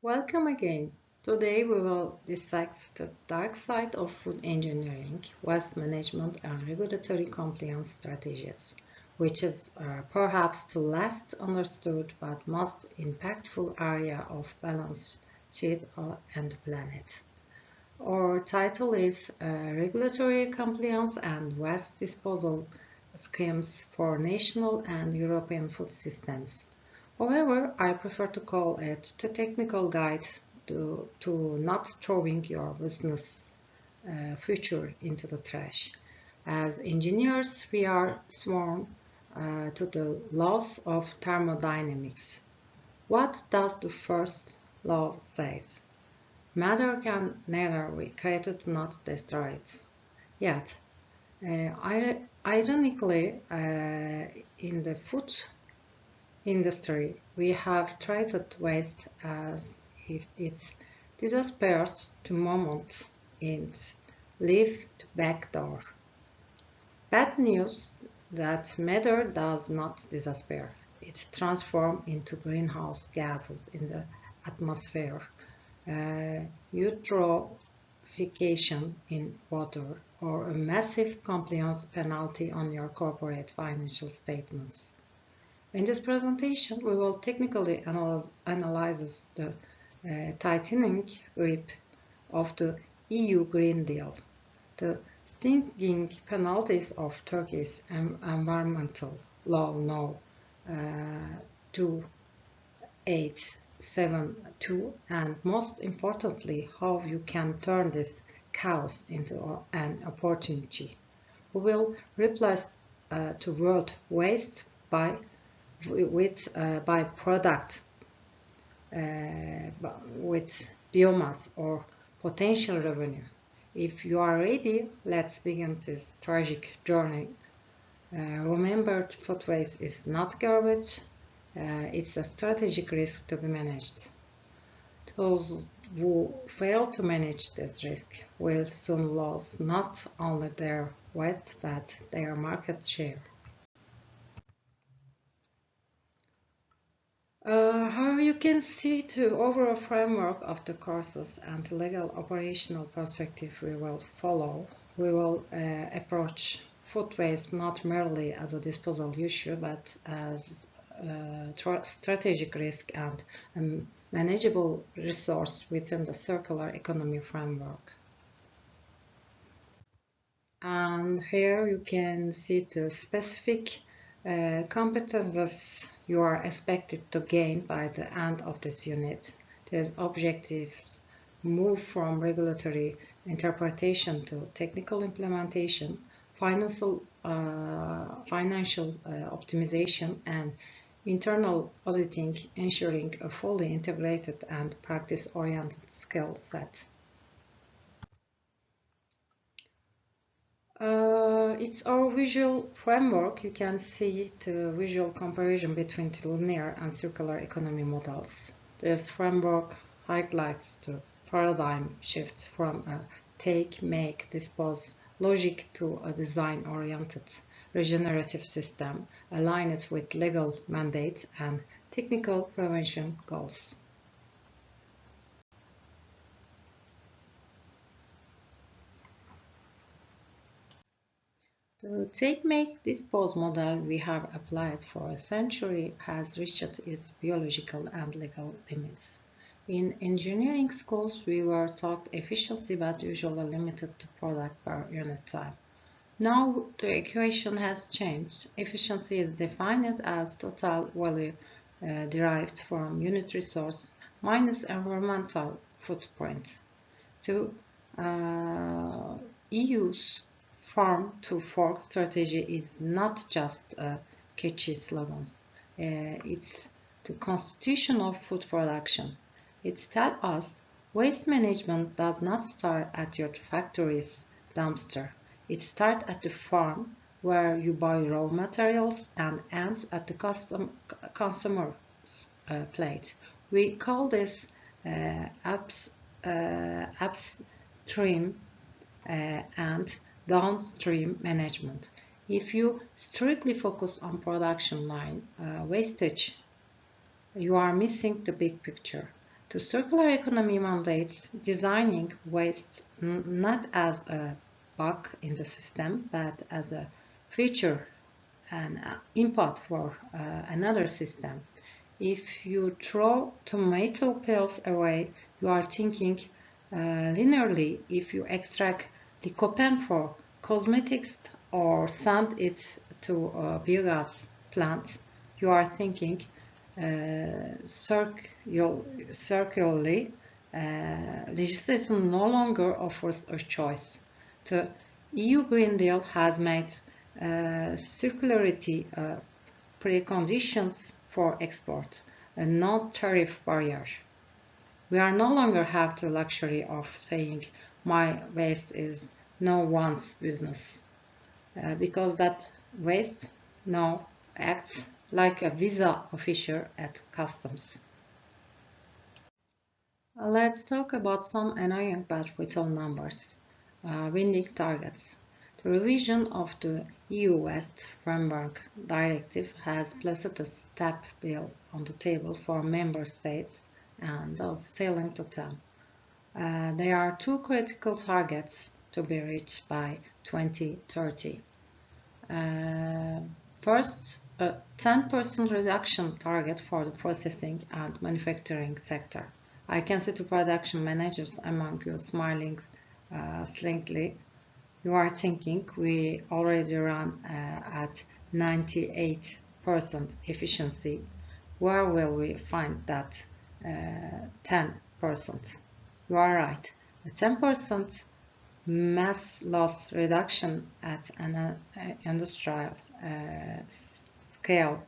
Welcome again. Today we will dissect the dark side of food engineering, waste management and regulatory compliance strategies, which is perhaps the less understood but most impactful area of balance sheet and planet. Our title is Regulatory Compliance and Waste Disposal Schemes for National and European Food Systems. However, I prefer to call it the technical guide to not throwing your business future into the trash. As engineers, we are sworn to the laws of thermodynamics. What does the first law say? Matter can neither be created nor destroyed. Yet, ironically, in the food industry, we have treated waste as if it disappears the moment it leaves the back door. Bad news that matter does not disappear. It transforms into greenhouse gases in the atmosphere, eutrophication in water, or a massive compliance penalty on your corporate financial statements. In this presentation, we will technically analyze the tightening grip of the EU Green Deal, the stinging penalties of Turkey's environmental law no. 2872, and most importantly, how you can turn this chaos into an opportunity. We will replace the word waste by product with biomass or potential revenue. If you are ready, let's begin this tragic journey. Remember, food waste is not garbage, it's a strategic risk to be managed. Those who fail to manage this risk will soon lose not only their waste but their market share. How you can see the overall framework of the courses and the legal operational perspective we will follow, we will approach food waste not merely as a disposal issue but as a strategic risk and a manageable resource within the circular economy framework. And here you can see the specific competences you are expected to gain by the end of this unit. These objectives move from regulatory interpretation to technical implementation, financial optimization, and internal auditing, ensuring a fully integrated and practice-oriented skill set. It's our visual framework. You can see the visual comparison between the linear and circular economy models. This framework highlights the paradigm shift from a take, make, dispose logic to a design-oriented regenerative system aligned with legal mandates and technical prevention goals. The take-make-dispose model we have applied for a century has reached its biological and legal limits. In engineering schools, we were taught efficiency but usually limited to product per unit time. Now the equation has changed. Efficiency is defined as total value derived from unit resource minus environmental footprint. The EU's farm-to-fork strategy is not just a catchy slogan. It's the constitution of food production. It tells us waste management does not start at your factory's dumpster. It starts at the farm where you buy raw materials and ends at the consumer's plate. We call this upstream and downstream management. If you strictly focus on production line wastage, you are missing the big picture. The circular economy mandates designing waste not as a bug in the system, but as a feature and input for another system. If you throw tomato peels away, you are thinking linearly. If you extract lycopene for cosmetics or send it to a biogas plant, you are thinking circularly. Legislation no longer offers a choice. The EU Green Deal has made circularity preconditions for export, a non-tariff barrier. We are no longer have the luxury of saying my waste is no one's business, because that waste now acts like a visa officer at customs. Let's talk about some annoying but vital numbers. Winding targets. The revision of the EU Waste Framework Directive has placed a step bill on the table for member states and those selling to them. There are two critical targets to be reached by 2030. First, a 10% reduction target for the processing and manufacturing sector. I can see the production managers among you smiling slightly. You are thinking we already run at 98% efficiency. Where will we find that 10%? You are right. The 10% mass loss reduction at an industrial scale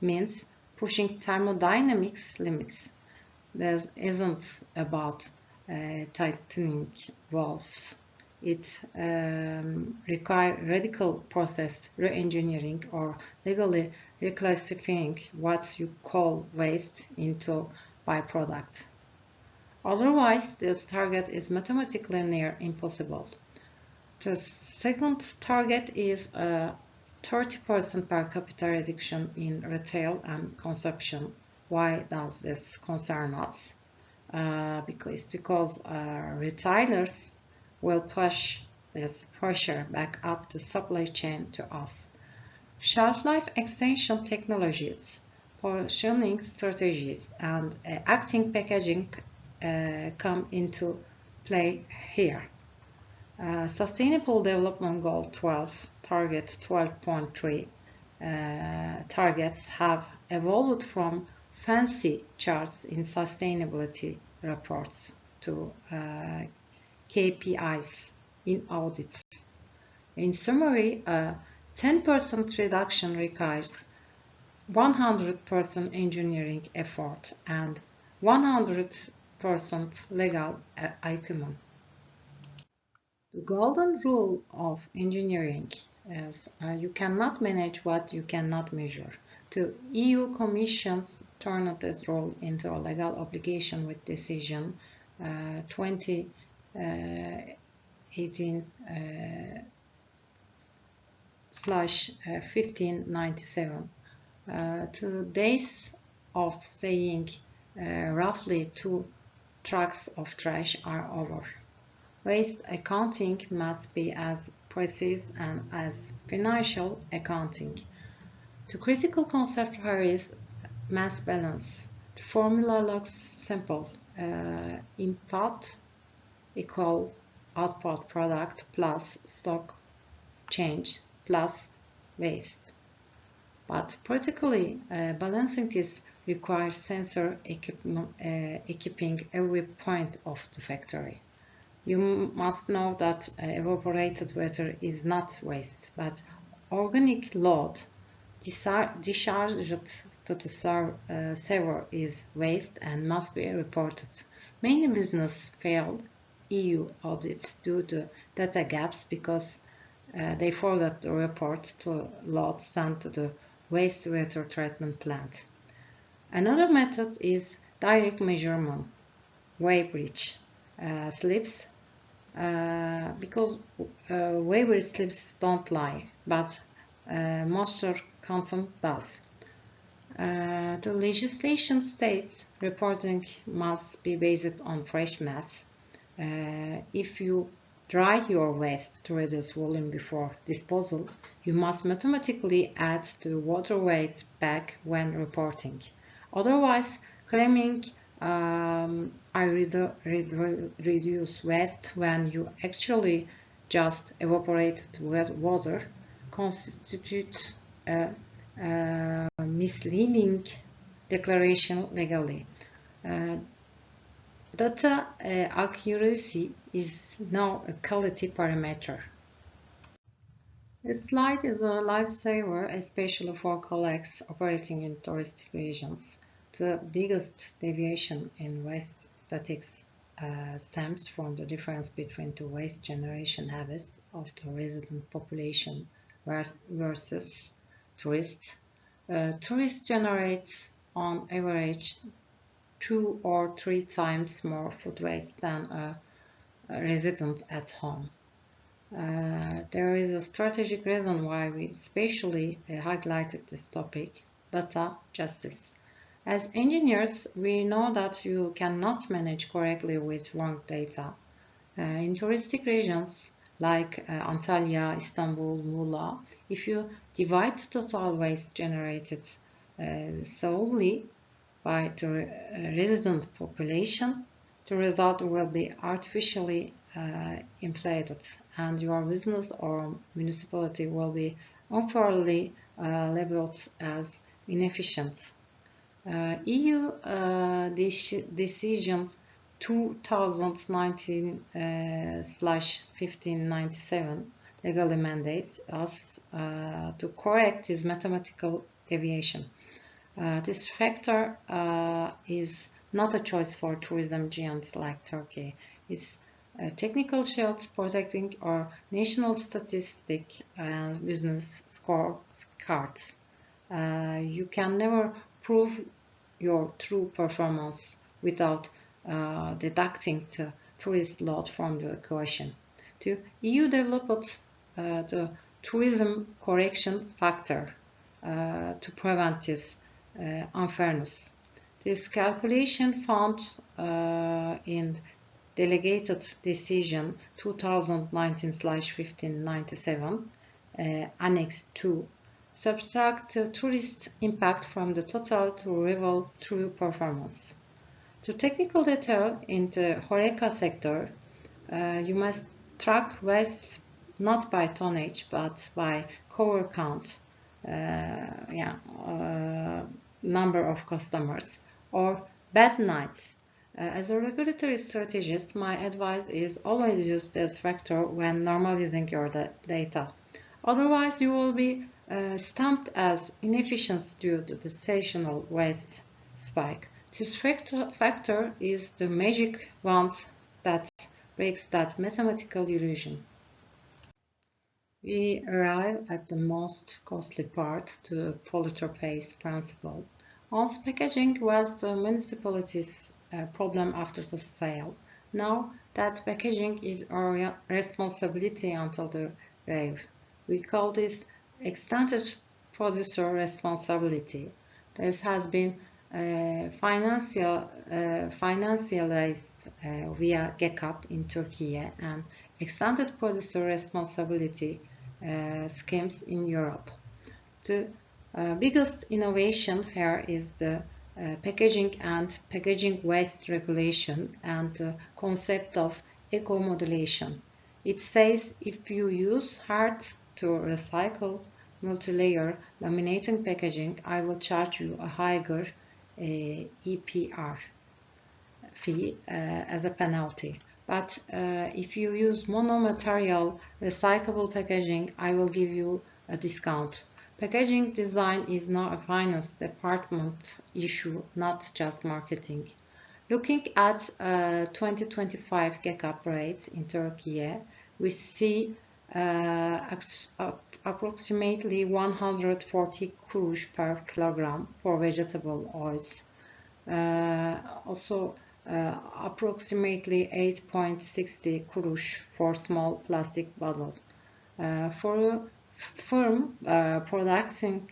means pushing thermodynamics limits. This isn't about tightening valves. It requires radical process re-engineering or legally reclassifying what you call waste into byproduct. Otherwise, this target is mathematically near impossible. The second target is a 30% per capita reduction in retail and consumption. Why does this concern us? Because retailers will push this pressure back up the supply chain to us. Shelf life extension technologies, portioning strategies, and active packaging come into play here. Sustainable Development Goal 12, Target 12.3 targets have evolved from fancy charts in sustainability reports to KPIs in audits. In summary, a 10% reduction requires 100% engineering effort and 100% legal acumen. The golden rule of engineering is you cannot manage what you cannot measure. The EU Commission's turned this rule into a legal obligation with decision 2018/1597. The days of saying roughly 2 trucks of trash are over. Waste accounting must be as precise and as financial accounting. The critical concept here is mass balance. The formula looks simple. Input equal output product plus stock change plus waste. But practically, balancing this requires sensor equipping every point of the factory. You must know that evaporated water is not waste, but organic load discharged to the server is waste and must be reported. Many businesses fail EU audits due to data gaps because they forgot to report to load sent to the wastewater treatment plant. Another method is direct measurement, weighbridge slips, because weighbridge slips don't lie, but moisture content does. The legislation states reporting must be based on fresh mass. If you dry your waste to reduce volume before disposal, you must mathematically add the water weight back when reporting. Otherwise, claiming I reduce waste when you actually just evaporated water constitutes a misleading declaration legally. Data accuracy is now a quality parameter. This slide is a lifesaver, especially for colleagues operating in touristic regions. The biggest deviation in waste statistics stems from the difference between the waste generation habits of the resident population versus tourists. Tourists generate on average 2 or 3 times more food waste than a resident at home. There is a strategic reason why we especially highlighted this topic, data justice. As engineers, we know that you cannot manage correctly with wrong data. In touristic regions like Antalya, Istanbul, Muğla, if you divide total waste generated solely by the resident population, the result will be artificially inflated, and your business or municipality will be unfairly labeled as inefficient. EU decision 2019/1597 legally mandates us to correct this mathematical deviation. This factor is not a choice for tourism giants like Turkey. It's a technical shield protecting our national statistic and business scorecards. You can never prove your true performance without deducting the tourist load from the equation. The EU developed the tourism correction factor to prevent this unfairness. This calculation found in Delegated Decision 2019/1597, Annex 2, subtract the tourist impact from the total to reveal true performance. To technical detail in the HoReCa sector, you must track waste not by tonnage but by cover count, number of customers, or bad nights. As a regulatory strategist, my advice is always use this factor when normalizing your data. Otherwise, you will be stamped as inefficient due to the seasonal waste spike. This factor is the magic wand that breaks that mathematical illusion. We arrive at the most costly part, the polluter pays principle. Once packaging was the municipality's problem after the sale. Now that packaging is our responsibility until the grave. We call this extended producer responsibility. This has been financialized via GECAP in Turkey and extended producer responsibility schemes in Europe. The biggest innovation here is the packaging and packaging waste regulation and the concept of eco-modulation. It says if you use hard to recycle multi-layer laminating packaging, I will charge you a higher EPR fee as a penalty. But if you use monomaterial recyclable packaging, I will give you a discount. Packaging design is now a finance department issue, not just marketing. Looking at 2025 GECAP rates in Turkey, we see approximately 140 kurush per kilogram for vegetable oils. Also, approximately 8.60 kurush for small plastic bottle. For a firm producing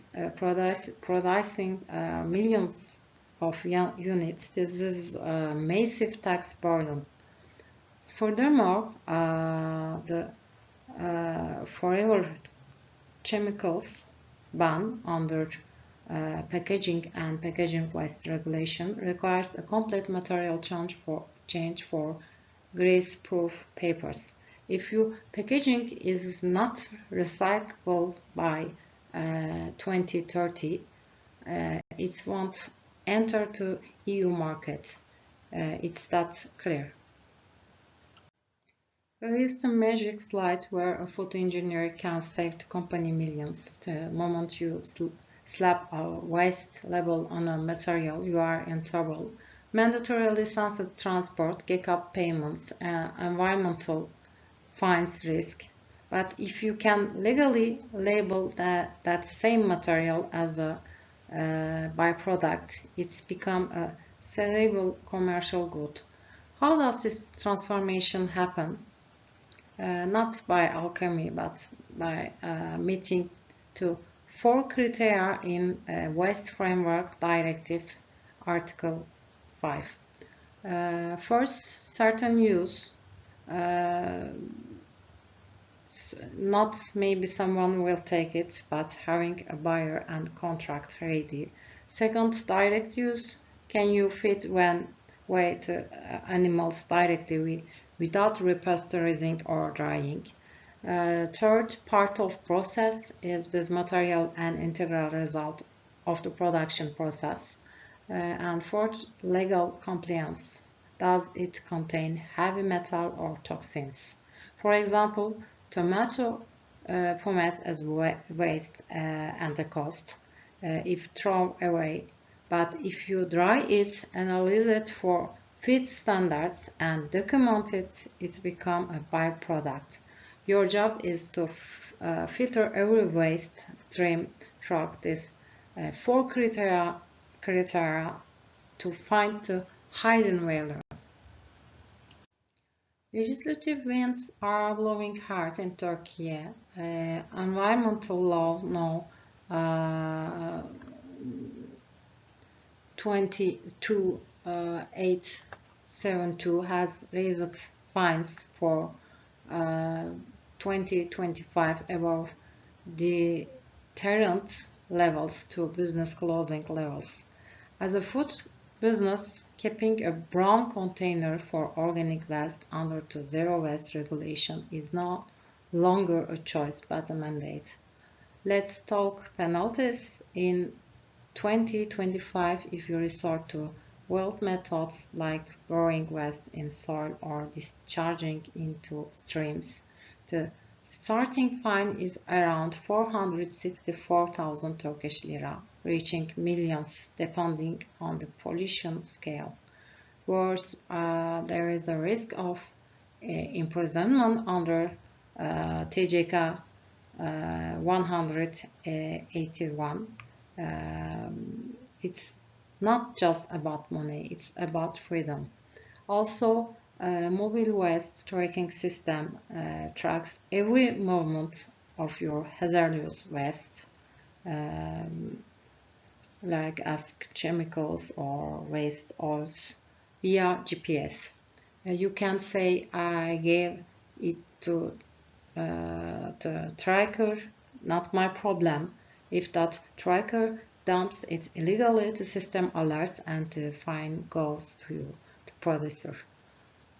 millions of units. This is a massive tax burden. Furthermore, the forever chemicals ban under packaging and packaging waste regulation requires a complete material change for grease-proof papers. If your packaging is not recyclable by 2030, it won't enter the EU market. It's that clear. There is the magic slide where a food engineer can save the company millions. The moment you slap a waste label on a material, you are in trouble. Mandatory licensed transport, gap payments, environmental fines risk. But if you can legally label that same material as a byproduct, it's become a sellable commercial good. How does this transformation happen? Not by alchemy, but by meeting to 4 criteria in Waste Framework Directive Article 5. First, certain use. Not maybe someone will take it, but having a buyer and contract ready. Second, direct use. Can you feed weight animals directly without repasteurizing or drying? Third, part of process. Is this material an integral result of the production process? And fourth, legal compliance. Does it contain heavy metal or toxins? For example, tomato pomace as waste and a cost if thrown away. But if you dry it, analyze it for feed standards and document it, it's become a byproduct. Your job is to filter every waste stream through these 4 criteria to find the hidden value. Legislative winds are blowing hard in Turkey. Environmental law now 22872 has raised fines for 2025 above deterrent levels to business closing levels. As a food business, keeping a brown container for organic waste under the zero waste regulation is no longer a choice but a mandate. Let's talk penalties. In 2025, if you resort to wild methods like burying waste in soil or discharging into streams, the starting fine is around 464,000 Turkish lira, reaching millions depending on the pollution scale. Worse, there is a risk of imprisonment under TCK 181. It's not just about money, it's about freedom. Also, mobile waste tracking system tracks every movement of your hazardous waste, like chemicals or waste oils, via GPS. You can say, I gave it to the tracker, not my problem. If that tracker dumps it illegally, the system alerts and the fine goes to the producer.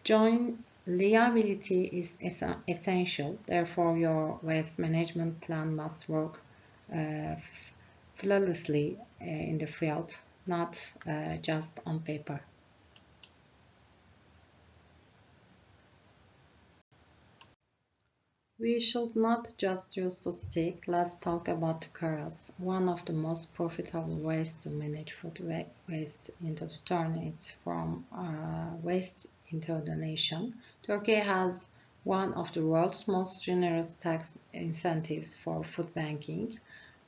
Joint liability is essential, therefore your waste management plan must work flawlessly in the field, not just on paper. We should not just use the stick. Let's talk about the carrots. One of the most profitable ways to manage food waste into the turn it from waste into the nation. Turkey has one of the world's most generous tax incentives for food banking.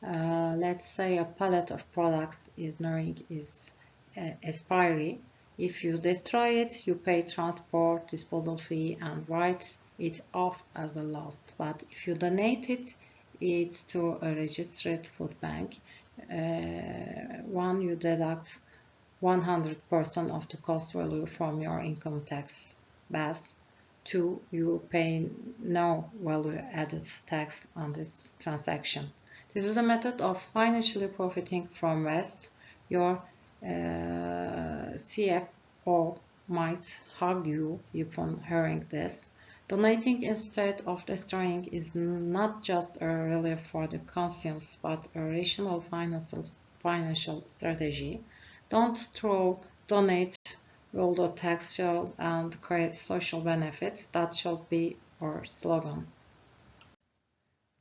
Let's say a pallet of products is nearing its expiry. If you destroy it, you pay transport, disposal fee, and write it off as a loss. But if you donate it to a registered food bank, one, you deduct 100% of the cost value from your income tax base. 2. You pay no value-added tax on this transaction. This is a method of financially profiting from waste. Your CFO might hug you upon hearing this. Donating instead of destroying is not just a relief for the conscience, but a rational financial strategy. Don't throw, donate, will the tax shield and create social benefit. That should be our slogan.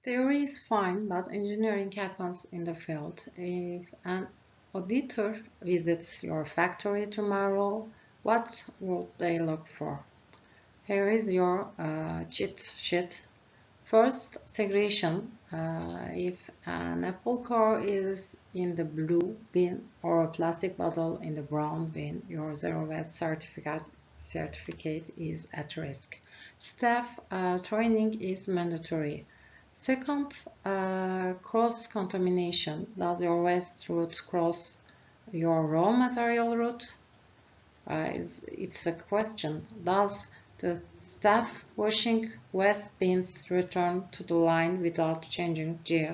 Theory is fine, but engineering happens in the field. If an auditor visits your factory tomorrow, what would they look for? Here is your cheat sheet. First, segregation. If an apple core is in the blue bin or a plastic bottle in the brown bin, your zero waste certificate is at risk. Staff training is mandatory. Second, cross-contamination. Does your waste route cross your raw material route? It's a question. Does the staff washing waste bins return to the line without changing gear?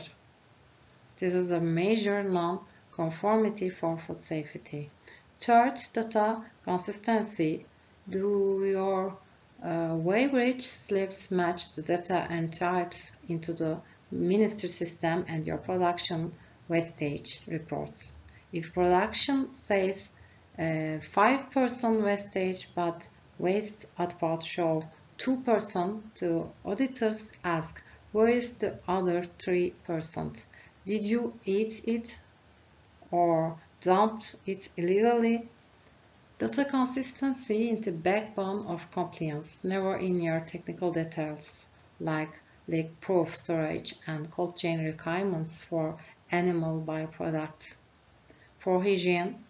This is a major non-conformity for food safety. Third, data consistency. Do your weighbridge slips match the data entered into the ministry system and your production wastage reports? If production says 5% wastage but waste output show 2%, the auditors ask, where is the other 3%? Did you eat it or dumped it illegally? Data consistency is the backbone of compliance, never in your technical details like leak-proof storage and cold chain requirements for animal byproducts. For hygiene,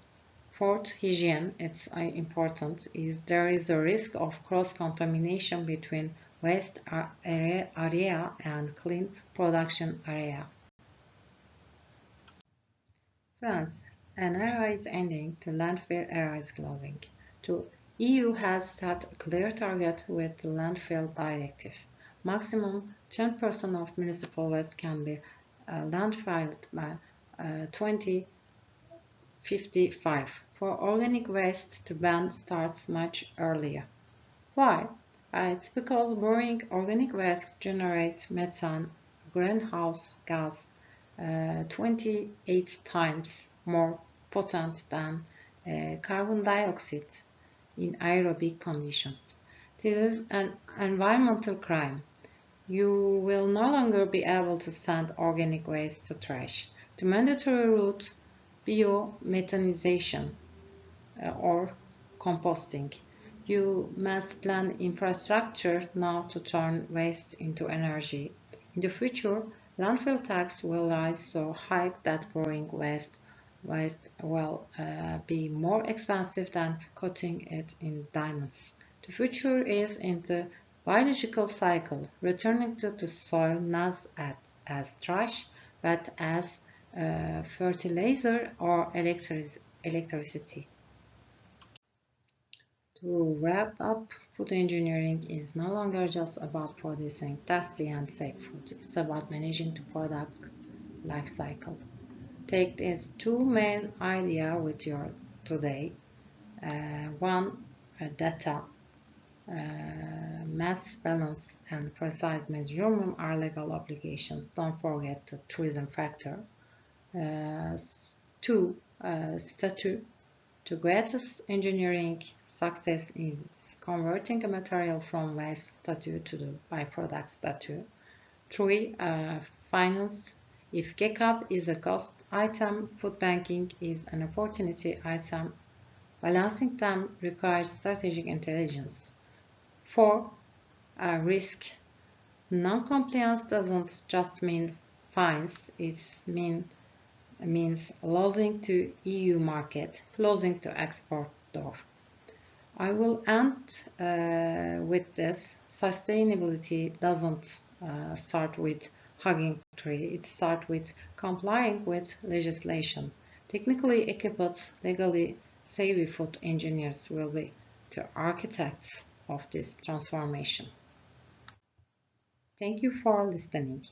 fourth, hygiene, it's important, is there is a risk of cross-contamination between waste area and clean production area. France, an era is ending, the landfill era is closing. The EU has set a clear target with the landfill directive. Maximum 10% of municipal waste can be landfilled by 2055. For organic waste, the ban starts much earlier. Why? It's because burning organic waste generates methane, greenhouse gas, 28 times more potent than carbon dioxide in aerobic conditions. This is an environmental crime. You will no longer be able to send organic waste to trash. The mandatory route, biomethanization or composting. You must plan infrastructure now to turn waste into energy. In the future, landfill tax will rise so high that burning waste will be more expensive than coating it in diamonds. The future is in the biological cycle, returning to the soil not as trash, but as fertilizer or electricity. To wrap up, food engineering is no longer just about producing tasty and safe food. It's about managing the product life cycle. Take these two main ideas with you today. One, data. Mass balance and precise measurement are legal obligations. Don't forget the tourism factor. Two, statute. The greatest engineering success is converting a material from waste statute to the byproduct statute. Three, finance. If CACAP is a cost item, food banking is an opportunity item. Balancing them requires strategic intelligence. 4. Risk. Non-compliance doesn't just mean fines, it means losing to EU market, closing to export door. I will end with this. Sustainability doesn't start with hugging tree, it starts with complying with legislation. Technically equipped, legally savvy food engineers will be the architects of this transformation. Thank you for listening.